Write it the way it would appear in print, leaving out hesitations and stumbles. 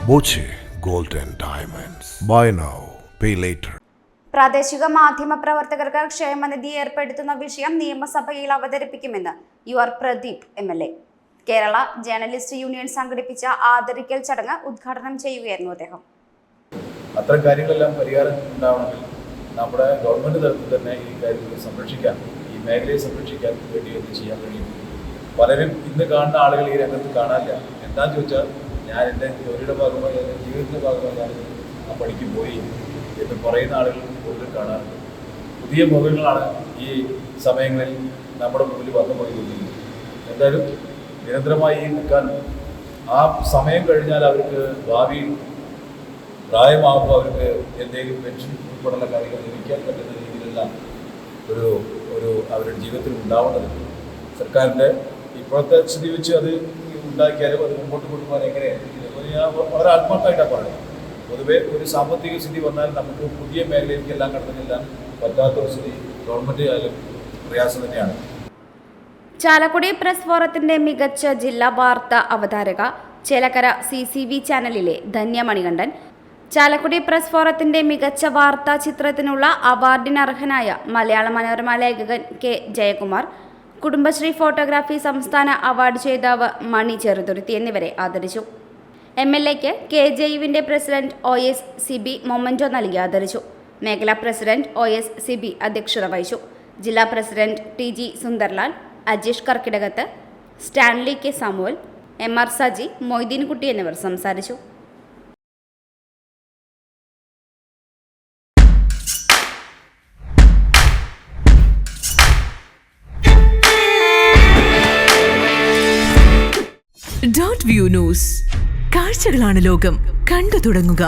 Boche gold and diamonds. Buy now, pay later. പ്രാദേശിക മാധ്യമ പ്രവർത്തകർക്ക് ക്ഷേമനിധി ഏർപ്പെടുത്തുന്ന വിഷയം നിയമസഭയിൽ അവതരിപ്പിക്കുമെന്ന് UR Pradeep MLA. Kerala journalist union സംഘടിപ്പിച്ച ആദരിക്കൽ ചടങ്ങ് ഉദ്ഘാടനം ചെയ്യുകയായിരുന്നു അദ്ദേഹം. അത്തരം കാര്യങ്ങളെല്ലാം പരിഹാരം ഉണ്ടാവണമെങ്കിൽ നമ്മുടെ ഗവൺമെൻറ് തലത്തിൽ തന്നെ ഈ കാര്യങ്ങൾ സംരക്ഷിക്കാൻ, ഈ മേഖലയെ സംരക്ഷിക്കാൻ വേണ്ടി എന്ത് ചെയ്യാൻ കഴിയും? പലരും ഇന്ന് കാണുന്ന ആളുകൾ ഈ രംഗത്ത് കാണാനില്ല. എന്താണെന്ന് ചോദിച്ചാൽ, ഞാൻ എൻ്റെ ജോലിയുടെ ഭാഗമായി, എൻ്റെ ജീവിതത്തിൻ്റെ ഭാഗമായി ഞാൻ ആ പണിക്ക് പോയി എന്ന് പറയുന്ന ആളുകൾ കൂടുതൽ കാണാറുണ്ട്. പുതിയ മുഖങ്ങളാണ് ഈ സമയങ്ങളിൽ നമ്മുടെ മുമ്പിൽ വന്നു പോയിക്കൊണ്ടിരിക്കുന്നത്. എന്തായാലും നിരന്തരമായി നിൽക്കാൻ, ആ സമയം കഴിഞ്ഞാൽ അവർക്ക് ഭാവിയിൽ പ്രായമാകുമ്പോൾ അവർക്ക് എന്തെങ്കിലും പെൻഷൻ ഉൾപ്പെടെയുള്ള കാര്യങ്ങൾ ലഭിക്കാൻ പറ്റുന്ന രീതിയിലെല്ലാം ഒരു അവരുടെ ജീവിതത്തിൽ ഉണ്ടാവേണ്ടതുണ്ട്. സർക്കാരിൻ്റെ ഇപ്പോഴത്തെ സ്ഥിതി വെച്ച് അത് ഉണ്ടാക്കിയാലും അത് മുമ്പോട്ട് കൊണ്ടുപോകാൻ എങ്ങനെയാണ് ഞാൻ വളരെ ആത്മാർത്ഥമായിട്ടാണ് പറയുന്നത്. പൊതുവെ ഒരു സാമ്പത്തിക സ്ഥിതി വന്നാൽ നമുക്ക് പുതിയ മേഖലയിലേക്ക് എല്ലാം കടന്നു ചെല്ലാൻ പറ്റാത്തൊരു സ്ഥിതി ഗവൺമെൻറ് ആയാലും പ്രയാസം തന്നെയാണ്. ചാലക്കുടി പ്രസ് ഫോറത്തിന്റെ മികച്ച ജില്ലാ വാർത്താ അവതാരക ചേലക്കര CCV ചാനലിലെ ധന്യ മണികണ്ഠൻ, ചാലക്കുടി പ്രസ് ഫോറത്തിന്റെ മികച്ച വാർത്താ ചിത്രത്തിനുള്ള അവാർഡിനർഹനായ മലയാള മനോരമ ലേഖകൻ K ജയകുമാർ, കുടുംബശ്രീ ഫോട്ടോഗ്രാഫി സംസ്ഥാന അവാർഡ് ജേതാവ് മണി ചെറുതുരുത്തി എന്നിവരെ ആദരിച്ചു. MLAക്ക് KJUവിന്റെ പ്രസിഡന്റ് OS സിബി മൊമെന്റോ നൽകി ആദരിച്ചു. മേഖലാ പ്രസിഡന്റ് OS സിബി അധ്യക്ഷത വഹിച്ചു. ജില്ലാ president TG Sundarlal, Ajeesh Karkidakath, Stanley K Samuel, MR Saji, Moideenkutty എന്നിവർ സംസാരിച്ചു. Dot view news. കാഴ്ചകളാണ് ലോകം. കണ്ടു തുടങ്ങുക.